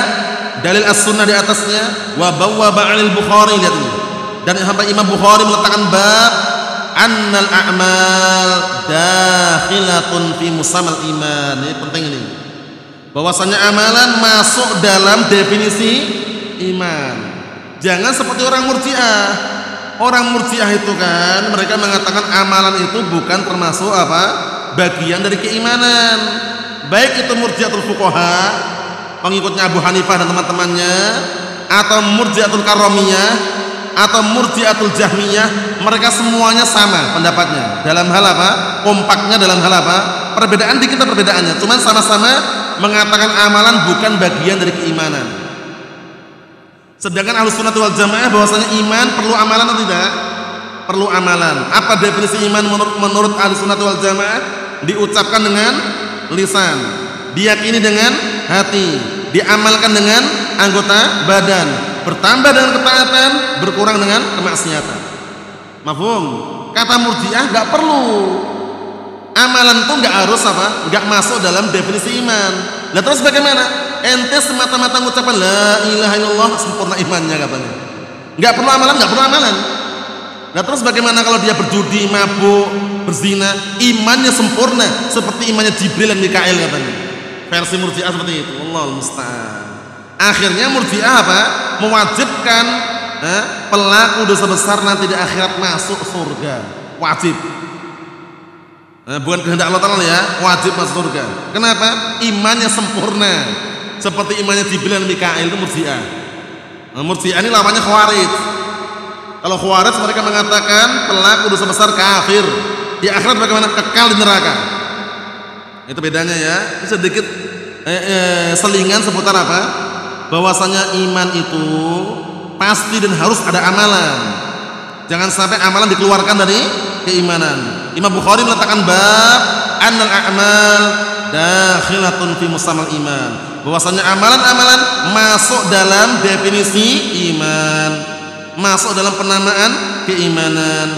Speaker 2: dalil as-sunnah di atasnya. Wa bawwaba 'alil Bukhari, lihat ini. Dan sampai Imam Bukhari meletakkan bab annal a'mal dakhilatun fi musammal iman. Ini penting ini. Bahwasanya amalan masuk dalam definisi iman. Jangan seperti orang Murji'ah. Orang Murji'ah itu kan mereka mengatakan amalan itu bukan termasuk apa? Bagian dari keimanan. Baik itu Murji'atul Fuqaha, pengikutnya Abu Hanifah dan teman-temannya, atau Murji'atul Karramiyah, atau Murji'atul Jahmiyah, mereka semuanya sama pendapatnya. Dalam hal apa? Kompaknya dalam hal apa? Perbedaan dikit perbedaannya, cuman sama-sama mengatakan amalan bukan bagian dari keimanan. Sedangkan Ahlussunnah wal Jamaah bahwasanya iman perlu amalan atau tidak? Perlu amalan. Apa definisi iman menurut Ahlussunnah wal Jamaah? Diucapkan dengan lisan, diyakini dengan hati, diamalkan dengan anggota badan, bertambah dengan ketaatan, berkurang dengan kemaksiatan. Mafhum? Kata Murji'ah enggak perlu. Amalan itu enggak harus apa? Enggak masuk dalam definisi iman. Lah terus bagaimana? Ente semata-mata mengucapkan la ilaha illallah sempurna imannya katanya. Enggak perlu amalan, enggak perlu amalan. Nah terus bagaimana kalau dia berjudi, mabuk, berzina, imannya sempurna seperti imannya Jibril dan Mikail katanya. Versi Murji'ah seperti itu. Allahul musta'an. Akhirnya Murji'ah apa? Mewajibkan pelaku dosa besar nanti di akhirat masuk surga. Wajib. Bukan kehendak Allah Ta'ala ya, wajib masuk surga. Kenapa? Imannya sempurna seperti imannya Jibril dan Mikail. Itu Murji'ah. Murji'ah ini lawannya Khawarij. Kalau Khawarij mereka mengatakan pelaku dosa besar kafir, di akhirat bagaimana? Kekal di neraka. Itu bedanya ya. Ini sedikit selingan seputar apa? Bahwasanya iman itu pasti dan harus ada amalan. Jangan sampai amalan dikeluarkan dari keimanan. Imam Bukhari meletakkan bab annal a'mal dakhilatun fi musammal iman. Bahwasanya amalan-amalan masuk dalam definisi iman, masuk dalam penamaan keimanan.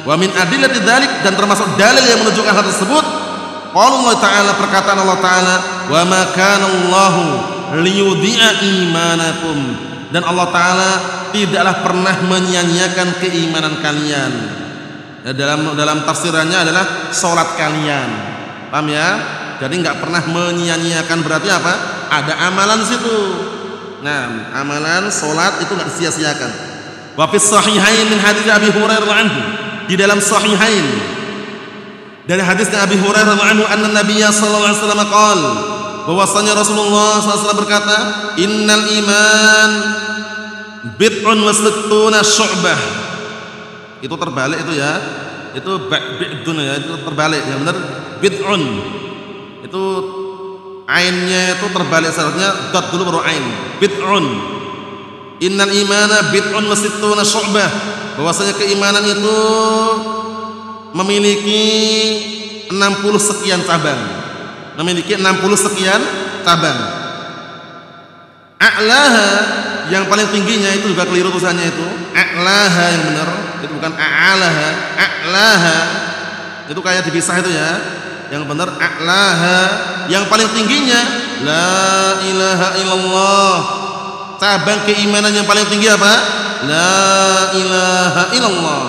Speaker 2: Wa min adillati dzalik, dan termasuk dalil yang menunjukkan hal tersebut, qaulullah ta'ala, perkataan Allah Ta'ala, wa ma kana Allahu liyudhi'a imanakum, dan Allah Ta'ala tidaklah pernah menyia-nyiakan keimanan kalian. Dalam tafsirannya adalah salat kalian. Paham ya? Jadi enggak pernah menyia-nyiakan, berarti apa? Ada amalan di situ. Nah, amalan salat itu enggak disia-siakan. Wa fis sahihain min hadits Abi Hurairah anhu, di dalam sahihain dari hadisnya Abi Hurairah anhu, anna Nabiyya sallallahu alaihi wasallam qala, bahwasanya Rasulullah SAW berkata, innal iman bid'un wa sittuna syu'bah. Itu terbalik itu ya, itu bid'un ya, itu terbalik. Yang benar bid'un, itu ainnya itu terbalik, seharusnya dot dulu baru ain. Bid'un. Innal imana bid'un wa sittuna syu'bah, bahwasanya keimanan itu memiliki 60 sekian cabang. Memiliki 60 sekian cabang. A'laha, yang paling tingginya itu juga keliru tulisannya itu. A'laha yang benar, itu bukan a'alaha. A'laha itu kayak dipisah itu ya. Yang benar a'laha, yang paling tingginya la ilaha illallah. Cabang keimanan yang paling tinggi apa? La ilaha illallah.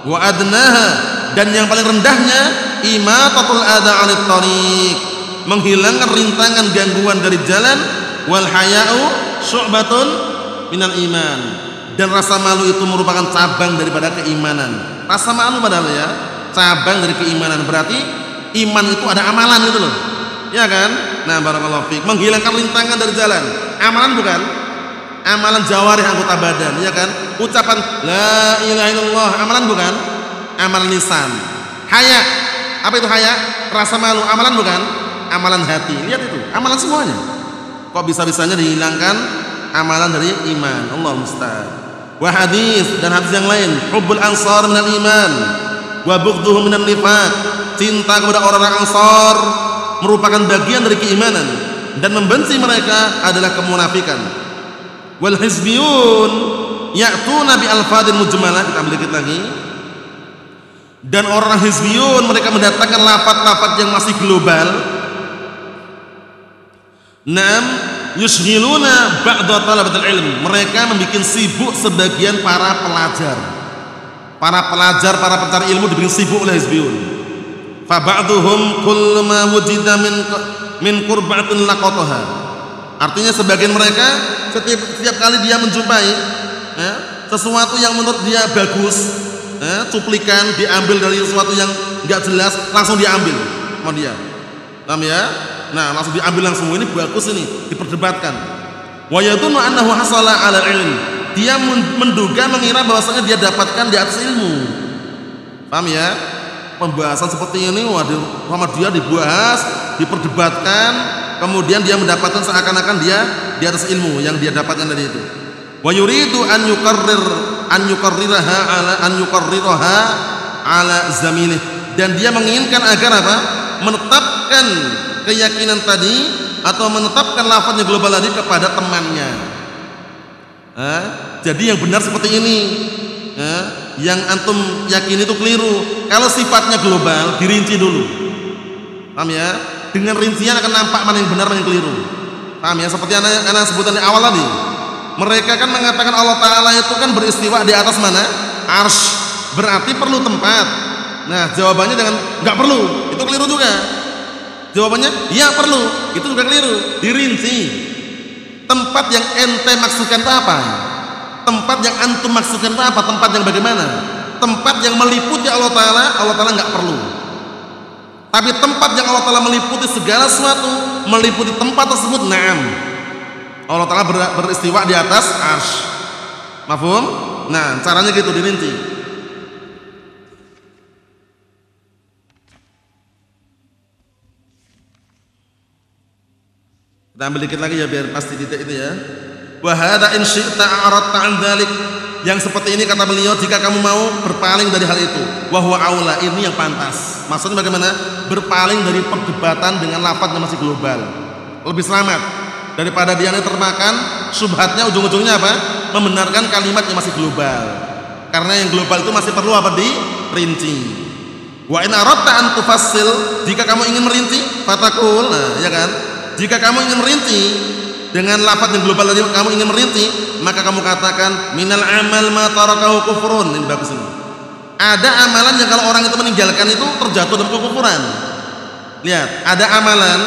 Speaker 2: Wa adnaha, dan yang paling rendahnya imatatul adha 'anit thariq, menghilangkan rintangan gangguan dari jalan. Wal haya'u syu'batun minal iman, dan rasa malu itu merupakan cabang daripada keimanan. Rasa malu padahal ya, cabang dari keimanan. Berarti iman itu ada amalan gitu loh. Ya kan? Nah, barakallahu fiik. Menghilangkan rintangan dari jalan. Amalan bukan? Amalan jawarih anggota badan, ya kan? Ucapan la ilaha illallah, amalan bukan? Amalan lisan. Haya, apa itu haya? Rasa malu, amalan bukan? Amalan hati. Lihat itu, amalan semuanya. Kok bisa-bisanya dihilangkan amalan dari iman? Allah musta'an. Wa hadis, dan hadis yang lain, hubbul ansar minal iman wa bughduhum minan nifaq. Cinta kepada orang-orang Ansar merupakan bagian dari keimanan dan membenci mereka adalah kemunafikan. Wal hizbiyun ya'tuna bi alfadin mujmalah, kita ambil dikit lagi. Dan orang hizbiyun mereka mendatangkan lafaz-lafaz yang masih global. Naam yushghiluna ba'da talabatul ilm, mereka membuat sibuk sebagian para pelajar, para pencari ilmu dibikin sibuk oleh hizbiyun. Fa ba'duhum kullu ma wujida min qurbatin laqataha, artinya sebagian mereka setiap kali dia menjumpai sesuatu yang menurut dia bagus, cuplikan diambil dari sesuatu yang enggak jelas, langsung diambil sama dia. Paham ya? Nah, langsung diambil langsung, ini bagus, ini diperdebatkan. Wa yadunnu annahu hasala 'ala ilm, dia menduga mengira bahwasanya dia dapatkan di atas ilmu. Paham ya? Pembahasan seperti ini waduh, sama dia dibahas, diperdebatkan, kemudian dia mendapatkan seakan-akan dia di atas ilmu yang dia dapatkan dari itu. Wa yuridu an yuqarriraha ala zamilih, dan dia menginginkan agar apa? Menetapkan keyakinan tadi atau menetapkan lafaznya global tadi kepada temannya. Jadi yang benar seperti ini, yang antum yakin itu keliru. Kalau sifatnya global dirinci dulu, paham ya? Dengan rincian akan nampak mana yang benar, mana yang keliru. Paham ya? Seperti anak sebutan di awal tadi, mereka kan mengatakan Allah Ta'ala itu kan beristiwa di atas mana? Arsy, berarti perlu tempat. Nah, jawabannya dengan nggak perlu, itu keliru juga. Jawabannya ya perlu, itu juga keliru. Dirinci. Tempat yang ente maksudkan itu apa? Tempat yang antum maksudkan itu apa? Tempat yang bagaimana? Tempat yang meliputi Allah Ta'ala nggak perlu. Tapi tempat yang Allah Ta'ala meliputi segala sesuatu, meliputi tempat tersebut, na'am, Allah Ta'ala beristiwa di atas arsy. Mafhum? Nah, caranya gitu, dirinci. Kita ambil dikit lagi ya biar pasti titik itu ya. Wa hadza in syi'ta a'radta 'an dzalik, yang seperti ini kata beliau, jika kamu mau berpaling dari hal itu, wa huwa aula, ini yang pantas. Maksudnya bagaimana? Berpaling dari perdebatan dengan lafaz yang masih global, lebih selamat daripada dia termakan syubhatnya, ujung-ujungnya apa? Membenarkan kalimat yang masih global. Karena yang global itu masih perlu apa? Dirinci. Wa in aradta an tufassil, jika kamu ingin merinci, fatakul, nah, ya kan? Jika kamu ingin merinci dengan lafaz yang global tadi, kamu ingin merinci, maka kamu katakan minal amal ma tarakahu kufrun. Ini bagus ini. Ada amalan yang kalau orang itu meninggalkan itu terjatuh dalam kekufuran. Lihat, ada amalan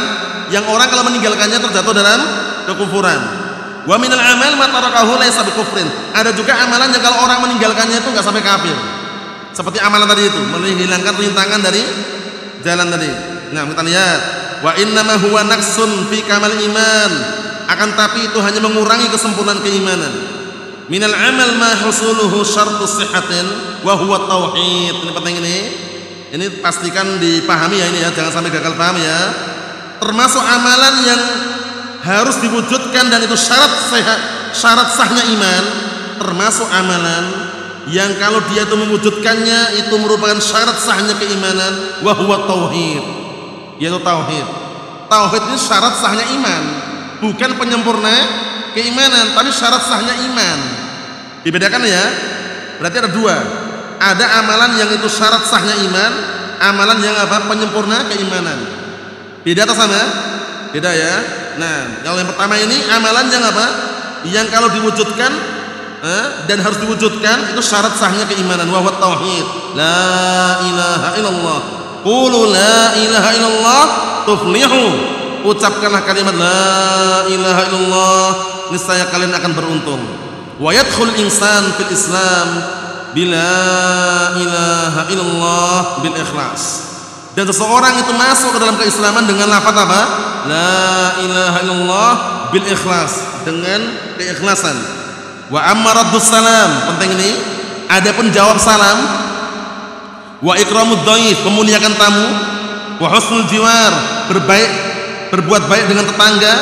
Speaker 2: yang orang kalau meninggalkannya terjatuh dalam kekufuran. Wa minal amal ma tarakahu laysa bikufrin. Ada juga amalan yang kalau orang meninggalkannya itu enggak sampai kafir. Seperti amalan tadi itu, menghilangkan rintangan dari jalan tadi. Nah, kita lihat, wa innama huwa naqsun fi kamal iman, akan tapi itu hanya mengurangi kesempurnaan keimanan. Minal amal ma husuluhu syartus sihhatin wa huwa tauhid. Ini penting ini. Ini pastikan dipahami ya ini ya, jangan sampai gagal paham ya. Termasuk amalan yang harus diwujudkan dan itu syarat sahnya iman, termasuk amalan yang kalau dia itu mewujudkannya itu merupakan syarat sahnya keimanan, wa huwa tauhid. Yaitu tauhid. Tauhid ini syarat sahnya iman, bukan penyempurna keimanan, tapi syarat sahnya iman. Dibedakan ya. Berarti ada dua. Ada amalan yang itu syarat sahnya iman, amalan yang apa? Penyempurna keimanan. Beda atau sama? Beda ya. Nah, kalau yang pertama ini amalan yang apa? Yang kalau diwujudkan dan harus diwujudkan itu syarat sahnya keimanan, wa huwa tauhid. La ilaha illallah. Qulu la ilaha illallah tuflihu. Ucapkanlah kalimat la ilaha illallah, niscaya kalian akan beruntung. Wa yadkhul insan fil Islam, bila ilaha illallah bil ikhlas. Dan seseorang itu masuk ke dalam keislaman dengan lafaz apa? La ilaha illallah bil ikhlas, dengan keikhlasan. Wa amma raddus salam, penting ini. Adapun jawab salam, wa ikramud dhaif, memuliakan tamu, wa husnul jiwar, berbuat baik dengan tetangga,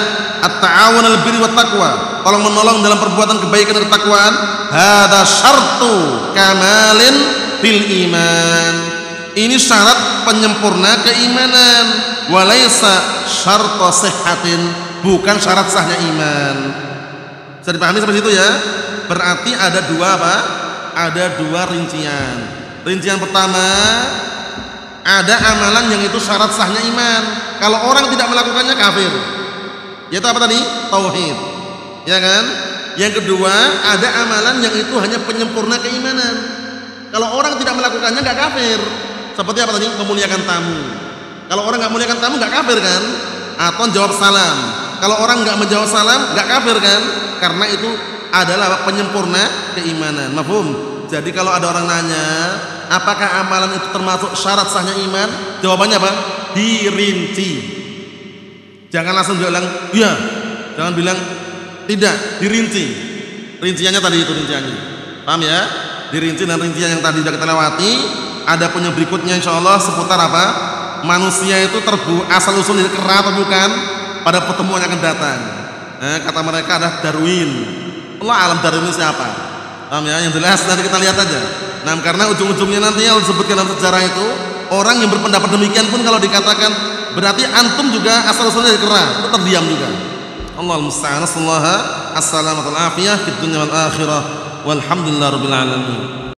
Speaker 2: at-ta'awun al birri wat taqwa, tolong menolong dalam perbuatan kebaikan dan ketakwaan. Hadza syartu kamalin fil iman. Ini syarat penyempurna keimanan. Walaysa syartu sihhatin, bukan syarat sahnya iman. Bisa dipahami seperti itu ya? Berarti ada dua apa? Ada dua rincian. Rincian pertama, ada amalan yang itu syarat sahnya iman. Kalau orang tidak melakukannya kafir. Yaitu apa tadi? Tauhid. Ya kan? Yang kedua, ada amalan yang itu hanya penyempurna keimanan. Kalau orang tidak melakukannya nggak kafir. Seperti apa tadi? Memuliakan tamu. Kalau orang nggak memuliakan tamu nggak kafir kan? Atau jawab salam. Kalau orang nggak menjawab salam nggak kafir kan? Karena itu adalah penyempurna keimanan. Mafhum? Jadi kalau ada orang nanya, apakah amalan itu termasuk syarat sahnya iman? Jawabannya apa? Dirinci. Jangan langsung bilang iya, jangan bilang tidak, dirinci. Rinciannya tadi itu rinciannya. Paham ya? Dirinci dan rincian yang tadi sudah kita lewati. Ada punya berikutnya insyaallah seputar apa? Manusia itu asal usul dari kera atau bukan? Pada pertemuan yang akan datang. Kata mereka adalah Darwin. Allah alam Darwin itu siapa? Paham ya? Yang jelas nanti kita lihat aja. Nah, karena ujung-ujungnya nanti yang disebutkan dalam sejarah itu, orang yang berpendapat demikian pun kalau dikatakan berarti antum juga asal usulnya dari kera, itu terdiam juga. Allahul musta'an. Assalamualaikum warahmatullahi wabarakatuh. Fid dunya wal akhirah. Walhamdulillahirabbil alamin.